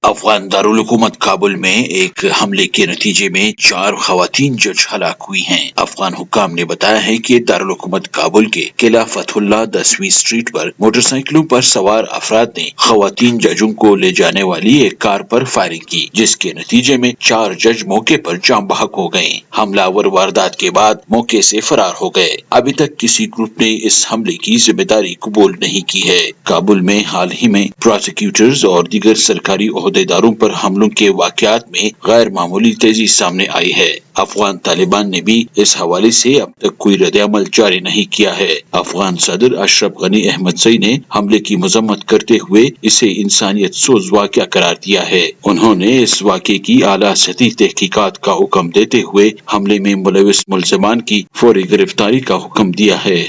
افغان دارالحکومت کابل میں ایک حملے کے نتیجے میں 4 خواتین جج ہلاک ہوئی ہیں۔ افغان حکام نے بتایا ہے کہ دارالحکومت کابل کے قلعہ فتح اللہ 10ویں اسٹریٹ پر موٹر سائیکلوں پر سوار افراد نے خواتین ججوں کو لے جانے والی ایک کار پر فائرنگ کی، جس کے نتیجے میں 4 جج موقع پر جاں بحق ہو گئے۔ حملہ آور واردات کے بعد موقع سے فرار ہو گئے۔ ابھی تک کسی گروپ نے اس حملے کی ذمہ داری قبول نہیں کی ہے۔ کابل میں حال ہی میں پراسیکیوٹرز اور دیگر سرکاری عہدیداروں پر حملوں کے واقعات میں غیر معمولی تیزی سامنے آئی ہے۔ افغان طالبان نے بھی اس حوالے سے اب تک کوئی رد عمل جاری نہیں کیا ہے۔ افغان صدر اشرف غنی احمدزئی نے حملے کی مذمت کرتے ہوئے اسے انسانیت سوز واقعہ قرار دیا ہے۔ انہوں نے اس واقعے کی اعلیٰ سطحی تحقیقات کا حکم دیتے ہوئے حملے میں ملوث ملزمان کی فوری گرفتاری کا حکم دیا ہے۔